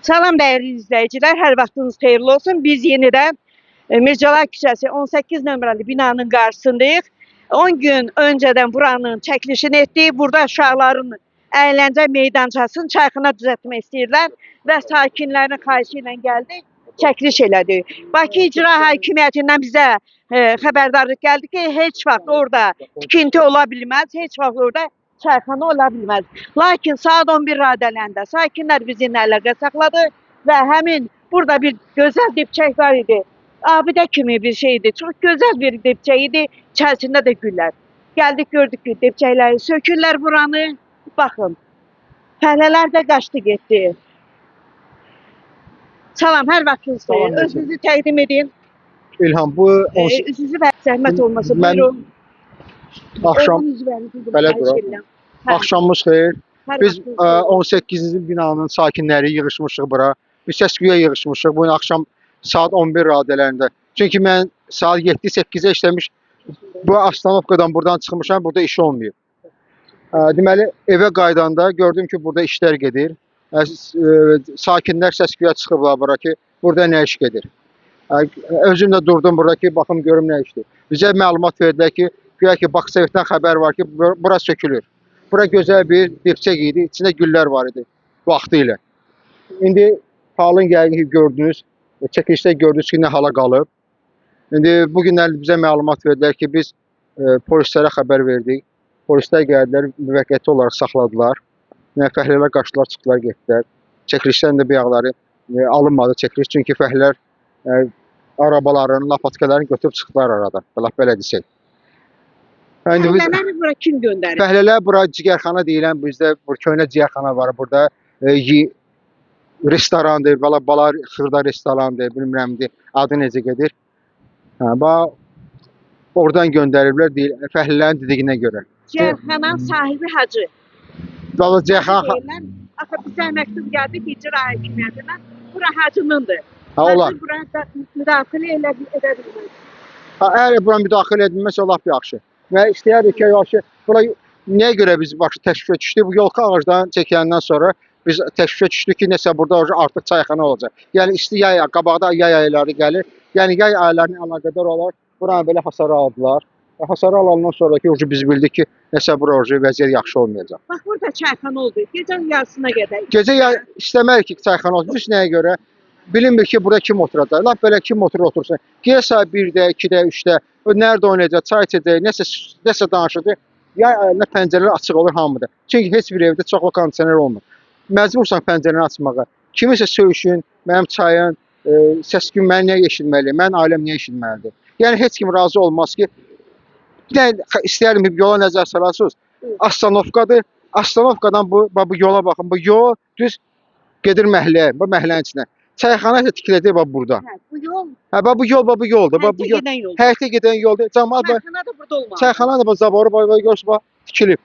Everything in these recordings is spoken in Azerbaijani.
Salam dəyərli izləyicilər, hər vaxtınız xeyirli olsun. Biz yenidən Mircələr küçəsi 18 nömrəli binanın qarşısındayıq. 10 gün öncədən buranın çəkilişini etdik. Burada uşaqların əyləncə meydançasını çayxana düzəltmək istəyirlər və sakinlərin xahişi ilə gəldik, çəkiliş elədik. Bakı İcra Hakimiyyətindən bizə xəbərdarlıq gəldi ki, heç vaxt orada tikinti ola bilməz, heç vaxt orada çayxana ola bilməz. Lakin saat 11 radələrində sakinlər bizimlə əlaqə saxladı və həmin burada bir gözəl dibçək var idi. Abidə kimi bir şeydi. Çox gözəl bir dibçək idi. İçərisində də güllər. Gəldik gördük ki, dibçəkləri sökürlər buranı. Baxın. Fəhlələr də qaçdı getdi. Salam, hər vaxtınız xeyir. Özünüzü təqdim edin. İlham, bu Üzünüzü və zəhmət olmasa buyurun. Axşam belə duraq. Axşamımız xeyir. Biz 18-ci binanın sakinləri yığışmışıq bura. Biz səsküyə yığışmışıq. Bu gün axşam saat 11 radələrində. Çünki mən saat 7-8-ə işləmiş, bu avtonovkadan buradan çıxmışam, burada iş olmayıb. Deməli, evə qaydanda gördüm ki, burada işlər gedir. Sakinlər səsküyə çıxıblar bura ki, burada nə iş gedir. Özüm də durdum burada ki, baxım görüm nə işdir. Bizə məlumat verdilər ki, güya ki, Baksovetdən xəbər var ki, bura sökülür. Bura gözəl bir dibçək idi, içində güllər var idi vaxtı ilə. İndi halın gəldiyi ki, gördünüz, çəkilişdə gördünüz ki, nə hala qalıb. İndi bugünlər bizə məlumat verdilər ki, biz polislərə xəbər verdik. Polislər gəldilər, müvəqqəti olaraq saxladılar. Fəhlələr qaçdılar, çıxdılar, getdilər. Çəkilişdən də bəyaqları alınmadı çəkiliş, çünki fəhlələr arabalarını, lapatkalarını götürüb çıxdılar aradan. Belə desək. Fəhlələri bura kim göndərir? Fəhlələr bura cigərxana deyilən, bizdə köhnə cigərxana var. Burada restorandır, bala xırda restorandır, bilmirəmdir, adı necə gedir. Oradan göndəriblər, fəhlələrin dediyinə görə. Cigərxananın sahibi Hacı. Cigərxana... Axı bizə məktub gəldi ki, İcra Hakimiyyətindən, bura Hacınındır. Hacı bura müdaxilə edə bilməz. Əgər bura müdaxilə edilməsə, lap yaxşı. Və istəyərdik ki, yaxşı, bura nəyə görə biz təşvişə düşdük? Bu yolka ağacdan çəkəndən sonra biz təşvişə düşdük ki, nəsə burada artıq çayxana olacaq. Yəni isti yay, qabaqda yay ayları gəlir. Yəni yay aylarının əlaqədar olaraq buranı belə hasara aldılar. Hasara alandan sonraki biz bildik ki, nəsə bura vəziyyət yaxşı olmayacaq. Bax, burada çayxana oldu. Gecənin yarısına qədər. Gecə istəmərik ki, çayxana olsun. Biz nəyə görə? Bilinmir ki, burada kim oturacaq. Laf belə kim otursun. Gəl saat 1-də, 2-də, 3-də, nerede oynayacaq, çay içəcək, nəsə danışacaq. Yay ayında pəncərələr açıq olur hamıda. Çünki heç bir evdə çoxlu kondisioner olmur. Məcbursan pəncərəni açmağa. Kimisə söyüşün, mənim çayın, səskün mən niyə eşitməliyim, mən ailəm niyə eşitməlidir. Yəni heç kim razı olmaz ki, istəyərdim ki, yola nəzər salarsınız. Astanovkadır. Astanovkadan bu yola baxın. Bu yol düz gedir məhəlləyə, bu məhəllənin içinə. Çayxana isə tikiləcək burada. Bu yol? Bu yoldur. Həyətə gedən yoldur. Çayxana da burada olmalı. Çayxana da zaboru görürsünüz, tikilib.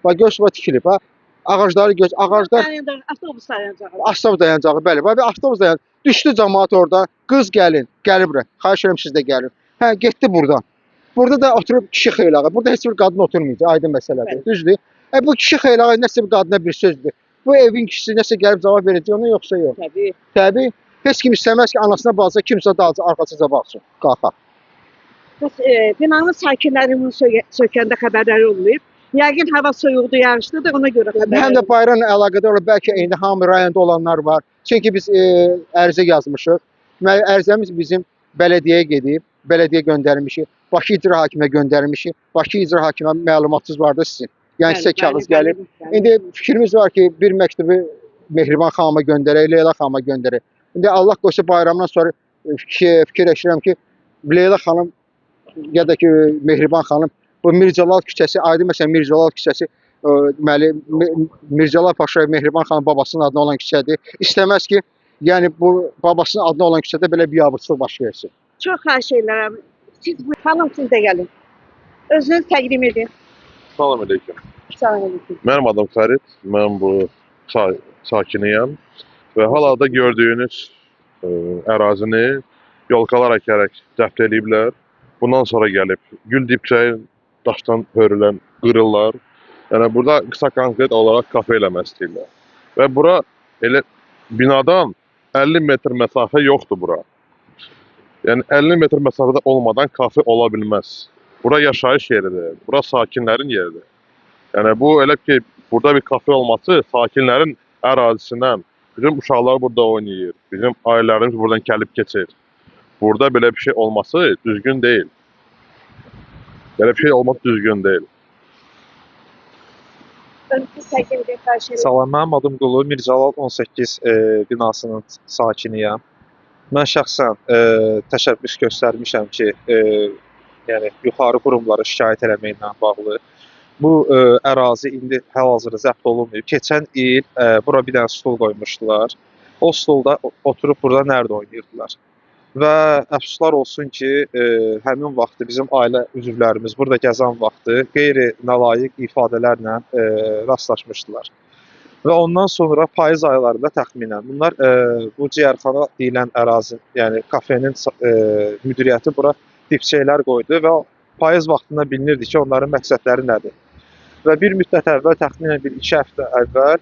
Görürsünüz, tikilib. Ağacları göz, ağaclar... Avtobus dayancağı. Avtobus dayancağı, bəli. Avtobus dayancağı. Düşdü cəmaat oradan. Qız gəlin, gəlir bura. Xahiş edirəm siz də gəlin. Getdi buradan. Burada da oturub kişi xeylağı. Burada heç bir qadın oturmayacaq, aydın məsələdir. Düzdür. Bu kişi xeylağı nəsə bir qadına bir sözdür. Bu evin kişisi nəsə gəlib cavab verəcək ona, yoxsa yox? Təbii. Heç kim istəməz ki, anasına baxsa, kimsə dalca arxasıca baxsın. Qalxaq. Binanın sakinlərinin sökəndə xəbərləri olmayıb. Yəqin hava soyuqdur, yağışlıdır, ona görə xəbərləri. Həm də bayramla əlaqədar olur, bəlkə indi hamı rayonda olanlar var. Çünki biz ərizə yazmışıq. Ərizəmiz bizim bələdiyyəyə gedib, bələdiyyə göndərmişik. Bakı İcra Hakimiyyətinə göndərmişik. Bakı İcra Hakimiyyətinə məlumatınız var da sizin. Yəni sizə kağız gəlib. İndi fikrimiz var ki, bir məktubu Mehriban xanıma göndərək, Leyla xanıma göndərək. İndi Allah qoysa bayramdan sonra fikirləşirəm ki, Leyla xanım ya da ki Mehriban xanım bu Mircəlal küçəsi, aydın məsələn Mircəlal küçəsi, deməli Mircəlal Paşayev Mehriban xanım babasının adına olan küçədir. İstəməz ki, yəni bu babasının adına olan küçədə belə bir biabırçılıq baş versin. Çox xahiş edirəm. Xanım siz də gəlin. Özünüz təqdim edin. Salam aleyküm. Salam aleyküm. Mənim adım Fərid. Mən bu sakiniyəm. Və hal-hazırda gördüyünüz ərazini yolkalar əkərək zəbt ediblər. Bundan sonra gəlib gül dibçəyi daşdan hörülən qırırlar. Yəni burada qısa konkret olaraq kafe eləmək istəyirlər. Və bura elə binadan 50 metr məsafə yoxdur bura. Yəni 50 metr məsafədə olmadan kafe ola bilməz. Bura yaşayış yeridir, bura sakinlərin yeridir. Yəni bu elə ki, burada bir kafe olması sakinlərin ərazisindən, bizim uşaqlar burada oynayır, bizim ailələrimiz buradan gəlib keçir. Burada belə bir şey olması düzgün deyil. Belə bir şey olması düzgün deyil. Salam, mənim adım Qulu, Mircəlal 18 binasının sakiniyəm. Mən şəxsən təşəbbüs göstərmişəm ki, yəni yuxarı qurumlara şikayət eləməklə bağlı. Bu ərazi indi hal-hazırda zəbt olunmayıb. Keçən il bura bir dənə stol qoymuşdular. O stolda oturub burada nərd oynayırdılar. Və əfsuslar olsun ki, həmin vaxtı bizim ailə üzvlərimiz burada gəzən vaxtı qeyri-nalayiq ifadələrlə rastlaşmışdılar. Və ondan sonra payız aylarında təxminən bunlar bu ciyərxana deyilən ərazi, yəni kafenin müdiriyyəti bura dipçəklər qoydu və payız vaxtında bilinirdi ki, onların məqsədləri nədir. Və bir müddət əvvəl, təxminən 1-2 həftə əvvəl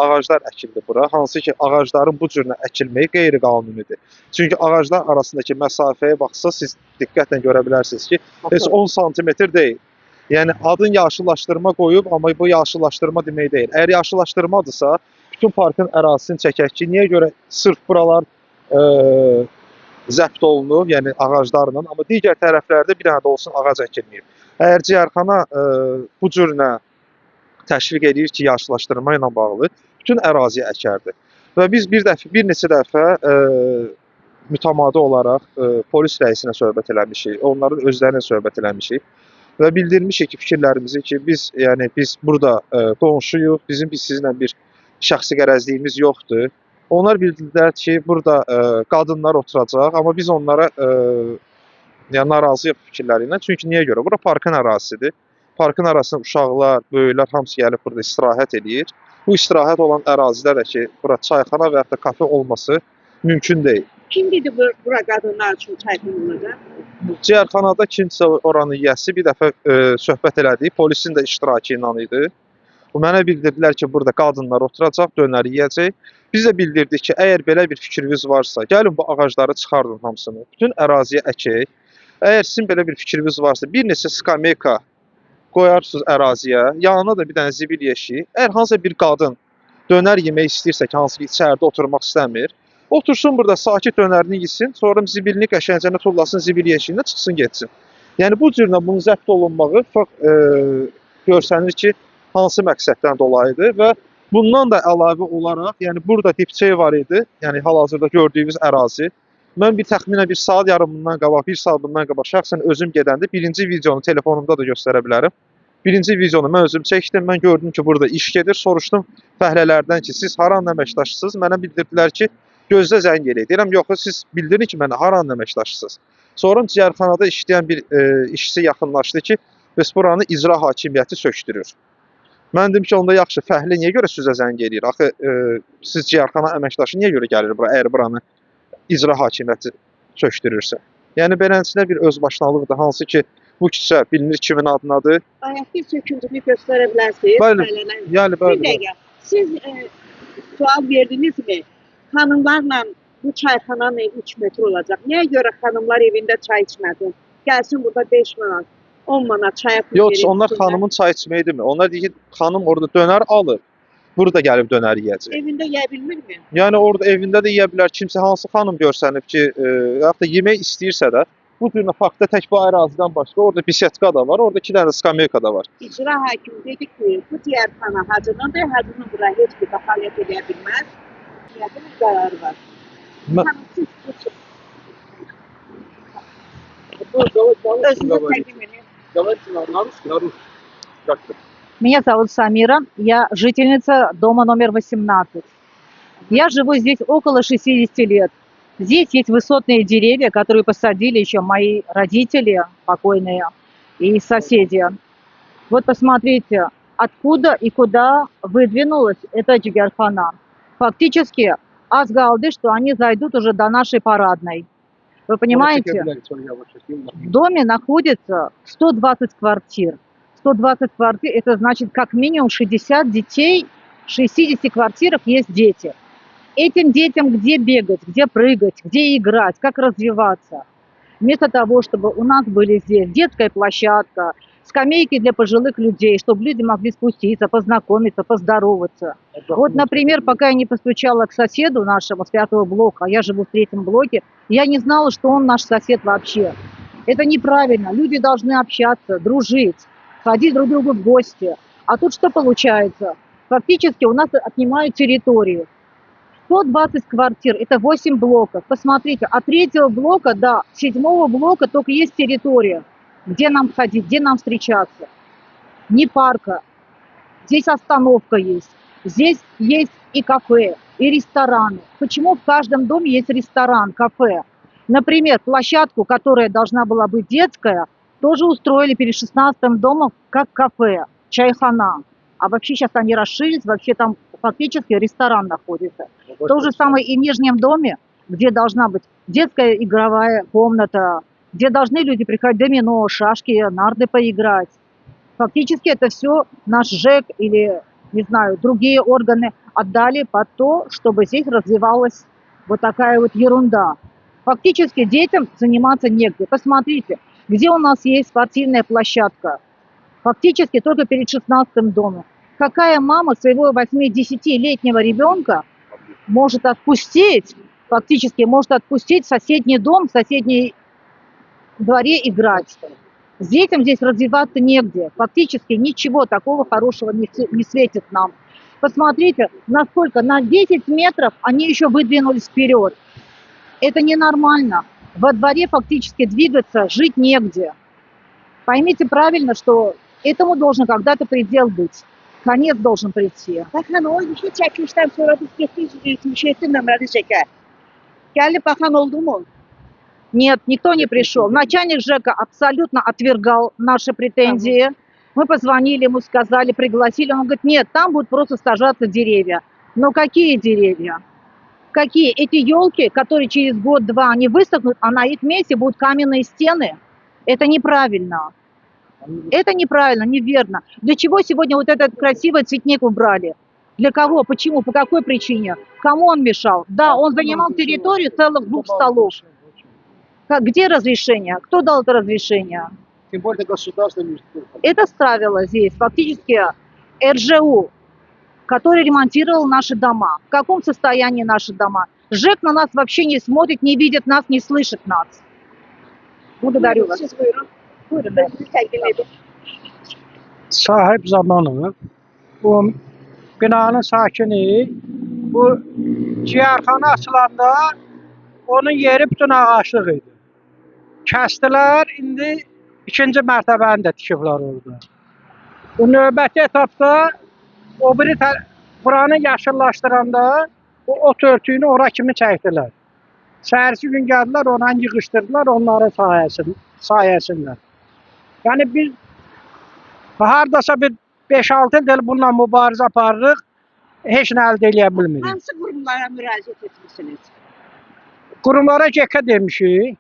ağaclar əkildi bura. Hansı ki, ağacların bu cürünə əkilməyi qeyri-qanunidir. Çünki ağaclar arasındakı məsafəyə baxsa, siz diqqətlə görə bilərsiniz ki, heç 10 sm deyil. Yəni adın yaşıllaşdırma qoyub, amma bu yaşıllaşdırma demək deyil. Əgər yaşıllaşdırmadırsa, bütün parkın ərazisini çəkək ki, niyə görə sırf buralar zəbt olunub, yəni ağaclarla, amma digər tərəflərdə bir dənə də olsun ağac əkilməyib. Əgər ciyərxana bu cürünə təşviq edir ki, yaşıllaşdırma ilə bağlı, bütün əraziyə əkərdi. Və biz bir neçə dəfə mütəmadi olaraq polis rəisinə söhbət eləmişik, onların özlərinə söhbət eləmişik. Və bildirmişik ki, fikirlərimizi ki, biz burada qonşuyuq, bizim sizlə bir şəxsi qərəzliyimiz yoxdur. Onlar bildirdilər ki, burada qadınlar oturacaq, amma biz onlara narazıyıq fikirləri ilə. Çünki niyə görə? Bura parkın ərazisidir. Parkın ərazisində uşaqlar, böyüklər hamısı gəlib burada istirahət edir. Bu istirahət olan ərazidə də ki, bura çayxana və ya da kafe olması mümkün deyil. Kim dedi bura qadınlar üçün çayxana olacaq? Ciyərxanada kimsə oranın yiyəsi bir dəfə söhbət elədi, polisin də iştirakı ilə idi. Mənə bildirdilər ki, burada qadınlar oturacaq, dönər yeyəcək. Biz də bildirdik ki, əgər belə bir fikriniz varsa, gəlin bu ağacları çıxardın hamısını, bütün əraziyə əkək. Əgər sizin belə bir fikriniz varsa, bir neçə skameyka qoyarsınız əraziyə, yanına da bir dənə zibil yeşiyi. Əgər hansısa bir qadın dönər yemək istəyirsə ki, hansı ki, içəridə oturmaq istəmir, otursun burada sakit dönərini yesin, sonra zibilini qəşəngcə tullasın zibil yeşiyinə, çıxsın getsin. Yəni bu cürlə bunun zəbt olunmağı görsənir ki, hansı məqsəddən dolayıdır və bundan da əlavə olaraq, yəni burada dipçək var idi, yəni hal-hazırda gördüyünüz ərazi. Mən təxminən bir saat yarımından qabaq, bir saat bundan qabaq şəxsən özüm gedəndə birinci videonu telefonumda da göstərə bilərəm. Birinci videonu mən özüm çəkdim, mən gördüm ki, burada iş gedir, soruşdum fəhlələrdən ki, siz haranın əməkdaşısınız? Mənə bildirdilər ki, gözdə zəng eləyək. Deyirəm, yox, siz bildirin ki, mənə haranın əməkdaşısınız? Sonra ciyərxanada işləyən bir işçi yaxınlaşdı ki, bəs buranı icra hakimiyyəti sökdürür. Mən dedim ki, onda yaxşı, fəhli niyə görə sizə zəng eləyir? Axı, siz ciyərxana əməkdaşı niyə görə gəlir bura, əgər buranı icra hakimiyyəti sökdürürsə? Yəni, beləncəsinə bir özbaşınalıqdır, hansı ki, bu küçə bilinir kimin adınadır. Ayaqdır söküntünü göstərə bilərsiniz. Bəli, yəni, Bir dəqiqə, siz sual verdinizmi? Xanımlarla bu çayxananın 3 metr olacaq. Niyə görə xanımlar evində çay içməsin? Gəlsin burada 5 manat, 10 manat çaya pul yox, onlar xanımın çay içməyi demir. Onlar deyir ki, xanım orada dönər alır, burada gəlib dönər yeyəcək. Evində yeyə bilmirmi? Yəni orada evində də yeyə bilər. Kimsə hansı xanım görsənib ki, yaxud da yemək istəyirsə də, bu cür faktda tək bu ərazidən başqa orada bisetka da var, orada 2 dənə skameyka da var. İcra hakimi dedi ki, bu ciyərxana hacınındır, hacının bura heç bir fəaliyyət edə bilməz. Ciyərxanın qərarı var. Меня зовут Самира, я жительница дома номер 18. Я живу здесь около 60 лет. Здесь есть высотные деревья, которые посадили еще мои родители покойные и соседи. Вот посмотрите, откуда и куда выдвинулась эта джигархана. Фактически аз галды, что они зайдут уже до нашей парадной. Вы понимаете? В доме находится 120 квартир. 120 квартир, это значит как минимум 60 детей, в 60 квартирах есть дети. этим детям где бегать, где прыгать, где играть, как развиваться. Вместо того, чтобы у нас были здесь детская площадка, скамейки для пожилых людей, чтобы люди могли спуститься, познакомиться, поздороваться. Вот, например, пока я не постучала к соседу нашему с 5-го блока, а я живу в 3-м блоке, я не знала, что он наш сосед вообще. Это неправильно. Люди должны общаться, дружить, ходить друг к другу в гости. А тут что получается? Фактически у нас отнимают территорию. 120 квартир, это 8 блоков. Посмотрите, от 3-го блока до 7-го блока только есть территория. Где нам ходить, где нам встречаться? Ни парка. Здесь остановка есть. Здесь есть и кафе, и рестораны. Почему в каждом доме есть ресторан, кафе? Например, площадку, которая должна была быть детская, тоже устроили перед 16-м домом как кафе, чайхана. А вообще сейчас они расширились, вообще там фактически ресторан находится. То же самое и в Нижнем доме, где должна быть детская игровая комната, где должны люди приходить домино, шашки, нарды поиграть. Фактически это все наш ЖЭК или, не знаю, другие органы отдали под то, чтобы здесь развивалась вот такая вот ерунда. Фактически детям заниматься негде. Посмотрите, где у нас есть спортивная площадка. Фактически только перед 16-м домом. Какая мама своего 8-10-летнего ребенка может отпустить, фактически может отпустить в соседний дом, в соседний дворе играть? Детям здесь развиваться негде. Фактически ничего такого хорошего не светит нам. Посмотрите, насколько на 10 метров они еще выдвинулись вперед. Это ненормально. Во дворе фактически двигаться, жить негде. Pоймите правильно, что этому должен когда-то предел быть. Конец должен прийти. Baxan o işi çəkilişdən sonra biz getdik 77 nömrəli ЖЭКə. Gəlib baxan oldu mu? Нет, никто не пришел. Начальник ЖЭКа абсолютно отвергал наши претензии. Мы позвонили ему, сказали, пригласили. Он говорит, нет, там будут просто сажаться деревья. Но какие деревья? Какие? Эти елки, которые через год-два они высохнут, а на их месте будут каменные стены. Это неправильно. Это неправильно, неверно. Для чего сегодня вот этот красивый цветник убрали? Для кого? Почему? По какой причине? Кому он мешал? Да, он занимал территорию целых 2 столов. Где разрешение? Кто дал это разрешение? Тем более государство. Это ставило здесь фактически РЖУ, который ремонтировал наши дома. В каком состоянии наши дома? ЖЭК на нас вообще не смотрит, не видит нас, не слышит нас. Благодарю вас. Siz buyurun. Buyurun, ben sizi təqdim edin. Sahip zamanı bu binanın sakini bu ciğerxana açılanda onun yeri bütün ağaçlıq idi. Kəsdilər, indi 2-ci mərtəbəni də tikiblər orada. Bu növbəti etapda o biri buranı yaşıllaşdıranda o ot örtüyünü ora kimi çəkdilər. Səhərsi gün gəldilər, ona yığışdırdılar onların sayəsində. Yəni biz hardasa bir 5-6 il bununla mübarizə aparırıq, heç nə əldə edə bilmirik. Hansı qurumlara müraciət etmisiniz? Qurumlara GK demişik.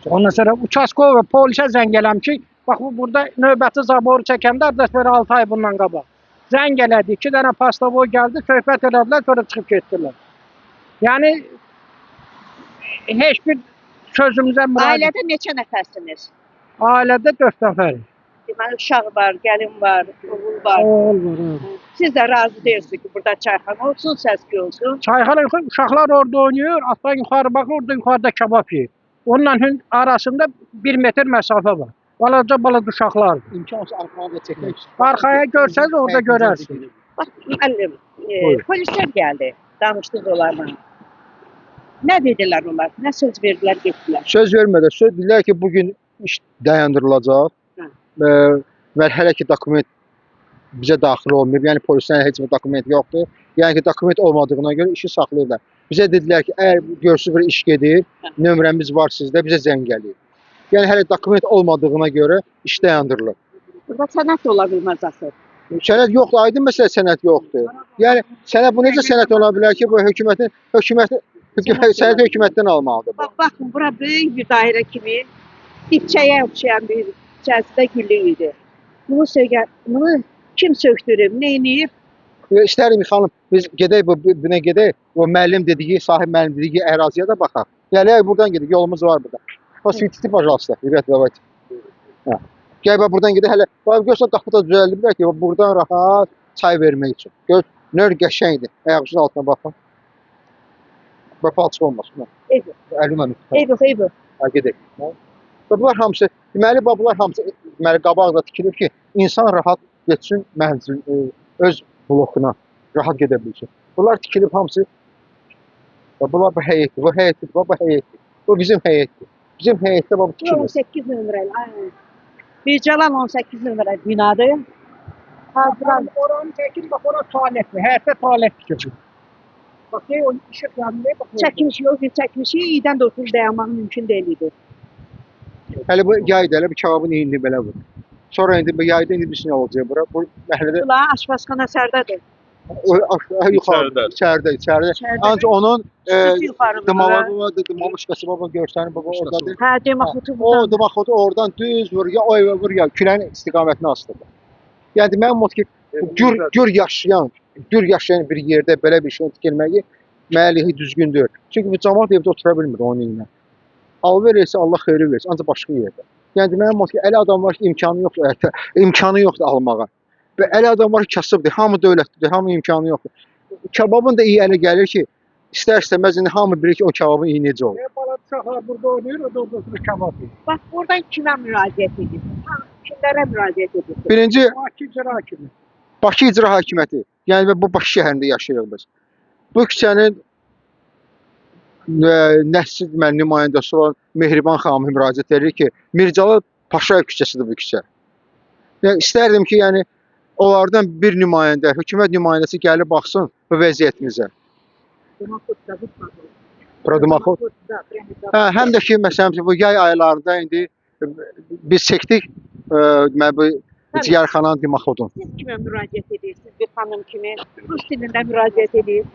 Ondan sonra Uçaskova polisə zəng eləm ki, bax bu burada növbəti zaboru çəkəndə adətləri 6 ay bundan qabaq. Zəng elədi, 2 dənə pastavoy gəldi, söhbət elədilər, sonra çıxıb getdilər. Yəni heç bir sözümüzə müraciət. Ailədə neçə nəfərsiniz? Ailədə 4 nəfərik. Deməli, uşaq var, gəlin var, oğul var. Oğul var. Siz də razı deyilsiniz ki, burada çayxana olsun, səs-küy olsun. Çayxana uşaqlar orada oynayır, atdan yuxarı baxır, orada yuxarıda kebab yeyir. Onunla arasında 1 metr məsafə var. Balaca uşaqlar. İmkansız arxaya da çəkmək. Arxaya görsəniz orada görərsiniz. Bax, müəllim, polislər gəldi, danışdıq onlarla. Nə dedilər onlar? Nə söz verdilər, getdilər? Söz vermədi. Söz dedilər ki, bugün iş dayandırılacaq. Və hələ ki dokument bizə daxil olmayıb. Yəni polislərin heç bir dokument yoxdur. Yəni ki dokument olmadığına görə işi saxlayırlar. Bizə dedilər ki, əgər görsüz bir iş gedir, nömrəmiz var sizdə, bizə zəng gəlir. Yəni hələ dokument olmadığına görə iş dayandırılır. Burada sənət ola bilməz axı. Sənət yoxdur, aydın məsələ sənət yoxdur. Yəni sənət bu necə sənət ola bilər ki, bu sənəti hökumətdən almalıdır. Bax, baxın, bura böyük bir dairə kimi dipçəyə oxşayan bir cəzibə güllü idi. Bunu kim söktürüb, neyniyib? İstərdim xanım, biz gedək buna gedək, o müəllim dediyi, sahib müəllim dediyi əraziyə də baxaq. Gələk buradan gedək, yolumuz var burada. Посветите, пожалуйста, rебят, давайте. Hə. Gəl bax buradan gedək, hələ bax görsən qapıda düzəldiblər ki, buradan rahat çay vermək üçün. Gör, nör qəşəngdir. Ayaqınızın altına baxın. Bax palçıq olmasın. Eyvah. Əlimə. Eyvah. Ha gedək. Və bunlar hamısı, deməli bunlar hamısı deməli qabaqda tikilir ki, insan rahat getsin mənzil öz blokuna rahat gedə bilsin. Bunlar tikilib hamısı bunlar bu həyətdir, bu həyətdir, bu həyətdir. Bu bizim həyətdir. Bizim həyətdə bu tikilir. 18 nömrəli. Aynen. Bircalan 18 nömrəli binadır. Hazıran Oranı çekin, bak orası tuvaletli. Həyətdə tuvalet tikir. Bak ne o ışık yanmaya bak. çəkmiş yox, bir çəkmişi iyidən də oturub dayanmaq mümkün deyil idi. Hələ bu yayda elə bu kebabın indi belə bu. Sonra indi bu yayda indi bir şey olacaq bura. Bu məhəllədə Bunlar aşpazxana sərdədir. yuxarıda, içəridə. Ancaq onun Üstü yuxarıdır. damağı damamışqası baba görsənir baba oradadır. Hə, demaxotu O buradan. damaxotu oradan düz vur ya o evə vur ya küləyin istiqamətini asılır. Yəni mənim mod ki gür yaşayan bir yerdə belə bir şeyin tikilməyi məlihi düzgün deyil. Çünki bu cəmaət evdə otura bilmir onun ilə. Alver etsə Allah xeyri versin, ancaq başqa yerdə. Yəni mənim mod ki, elə adam var ki, imkanı yoxdur almağa. Və elə adam var ki, kasıbdır, hamı dövlətlidir, hamı imkanı yoxdur. Kebabın da iyi ələ gəlir ki, istər-istəməz indi hamı bilir ki, o kebabın iyi necə olur. Bala uşaqlar burada oynayır, o da oturur kebap yiyor. Bax, buradan kimə müraciət edir? Kimlərə müraciət edir? Birinci Bakı icra hakimi. Bakı İcra Hakimiyyəti. Yəni və bu Bakı şəhərində yaşayırıq biz. Bu küçənin nəsil nümayəndəsi olan Mehriban xanım müraciət edir ki, Mircəlal Paşayev küçəsidir bu küçə. Yəni istərdim ki, yəni onlardan bir nümayəndə, hökumət nümayəndəsi gəlib baxsın bu vəziyyətimizə. Prodemaxot. Hə, həm də ki, məsələn bu yay aylarında indi biz çəkdik deməli bu ciyərxananın demaxodunu. Siz kimə müraciət edirsiniz? Bir xanım kimi rus dilində müraciət edir.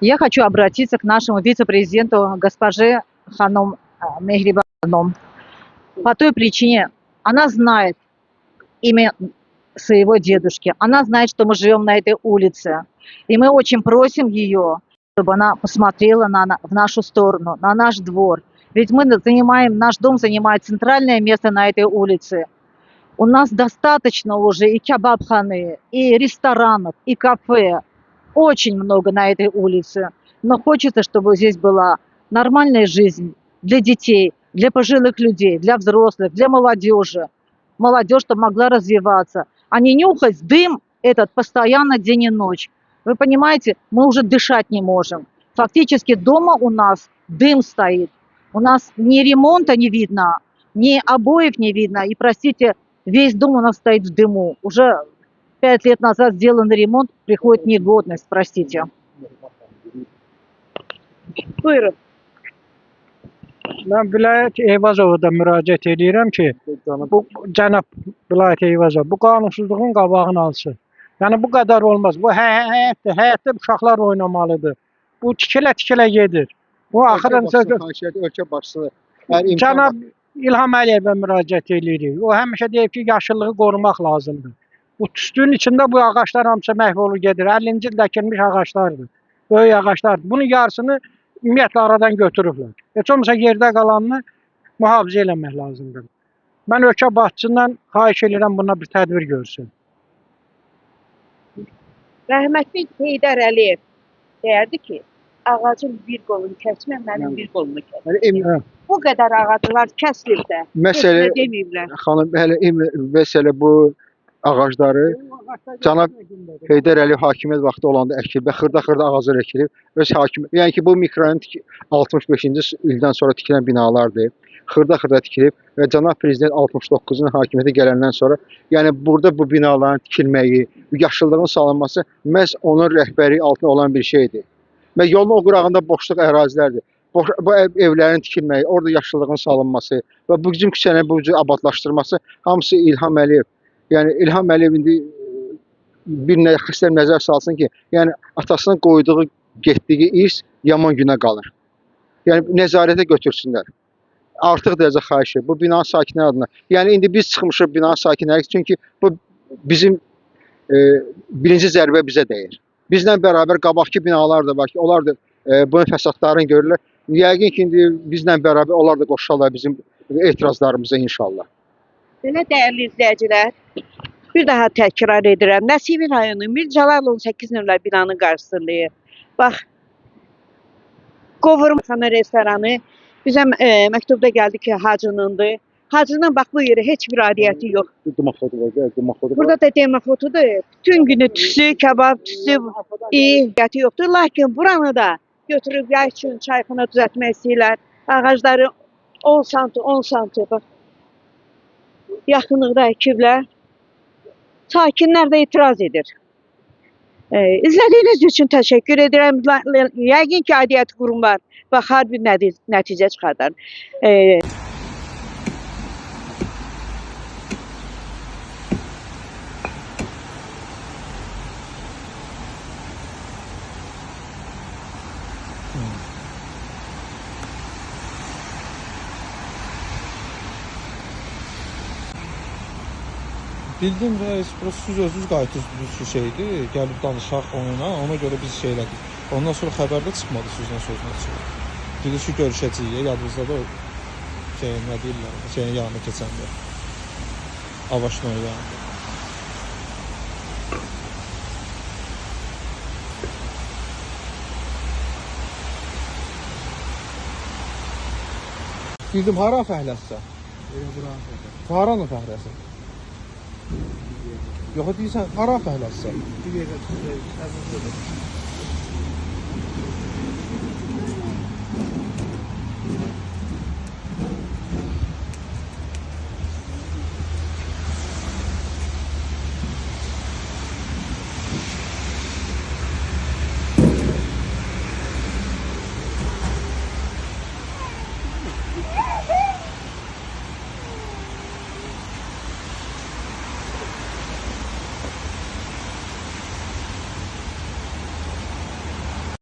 Я хочу обратиться к нашему вице-президенту госпоже Ханум Мехрибаном. По той причине, она знает имя своего дедушки, она знает, что мы живем на этой улице. И мы очень просим ее, чтобы она посмотрела в нашу сторону, на наш двор. Ведь наш дом занимает центральное место на этой улице. У нас достаточно уже и кебабханы, и ресторанов, и кафе. Очень много на этой улице. Но хочется, чтобы здесь была нормальная жизнь для детей, для пожилых людей, для взрослых, для молодежи. Молодежь, чтобы могла развиваться, а не нюхать дым этот постоянно день и ночь. Вы понимаете, мы уже дышать не можем. Фактически дома у нас дым стоит. У нас ни ремонта не видно, ни обоев не видно. И, простите, весь дом у нас стоит в дыму. Уже 5 лет назад сделан ремонт, приходит негодность, простите. Buyurun. Ben Vilayət Eyvazova da müraciət edirəm ki, bu cənab Vilayət Eyvazov bu qanunsuzluğun qabağını alsın. Yəni bu qədər olmaz. Bu həyətdə uşaqlar oynamalıdır. Bu tikilə gedir. Bu axırın ölkə başçısı cənab İlham Əliyevə müraciət edirik. O həmişə deyib ki, yaşıllığı qorumaq lazımdır. Bu tüstünün içində bu ağaclar hamısı məhv olur gedir. 50-ci ildə əkilmiş ağaclardır. Böyük ağaclardır. Bunun yarısını ümumiyyətlə aradan götürüblər. Heç olmasa yerdə qalanını mühafizə eləmək lazımdır. Mən ölkə başçısından xahiş edirəm buna bir tədbir görsün. Rəhmətli Heydər Əliyev deyərdi ki, ağacın bir qolunu kəsmə, mənim bir qolumu kəs. Bu qədər ağaclar kəsilib də. Məsələ heç nə deməyiblər. xanım məsələ bu ağacları cənab Heydər Əliyev hakimiyyət vaxtı olanda əkilib və xırda ağaclar əkilib. Öz hakimiyyəti, yəni ki bu mikrorayonun 65-ci ildən sonra tikilən binalardır. Xırda tikilib və cənab prezident 69-un hakimiyyətə gələndən sonra, yəni burada bu binaların tikilməyi, yaşıllığın salınması məhz onun rəhbərliyi altında olan bir şeydir. Və yolun o qırağında boşluq ərazilərdir. Bu evlərin tikilməyi, orada yaşıllığın salınması və bu bizim küçənin bu cür abadlaşdırması hamısı İlham Əliyev. Yəni İlham Əliyev indi bir xəstə nəzər salsın ki, yəni atasının qoyduğu, getdiyi irs yaman günə qalır. Yəni nəzarətə götürsünlər. artıq dərəcə xahiş edirəm. Bu binanın sakinləri adına. Yəni indi biz çıxmışıq binanın sakinləri çünki bu bizim birinci zərbə bizə dəyir. Bizlə bərabər qabaqki binalar da var ki, onlar da bunun fəsadlarını görürlər. Yəqin ki, indi bizlə bərabər onlar da qoşarlar bizim etirazlarımıza inşallah. Belə dəyərli izləyicilər, bir daha təkrar edirəm. Nəsimi rayonu Mircəlal 18 nömrəli binanın qarşısındayıq. Bax, Qovurmaxana restoranı bizə məktubda gəldi ki, Hacınındır. Hacının bax bu yeri heç bir adiyyəti yox. Burada da demafotudur. Bütün günü tüsü, kebab tüsü, adiyyəti yoxdur. Lakin buranı da götürüb yay üçün çayxana düzəltmək istəyirlər. Ağacları 10 santı, 10 santı bax. Yaxınlıqda əkiblər. Sakinlər də etiraz edir. İzlədiyiniz üçün təşəkkür edirəm. Yəqin ki, aidiyyəti qurumlar baxar bir nəticə çıxardar. Bildim reis, burası siz özünüz qayıtırsınız şeydir, gəlib danışaq onunla, ona görə biz şey elədik. Ondan sonra xəbərdə çıxmadı sizlə sözünə çıxır. Dedik ki, görüşəcəyik, yadınızda da o şeyin, nə deyirlər, şeyin yanına keçəndə. Avaşnoy yanında. Bildim, hara fəhləsən? Haranın fəhləsən? Yox, deyirsən, hara fəhləsən?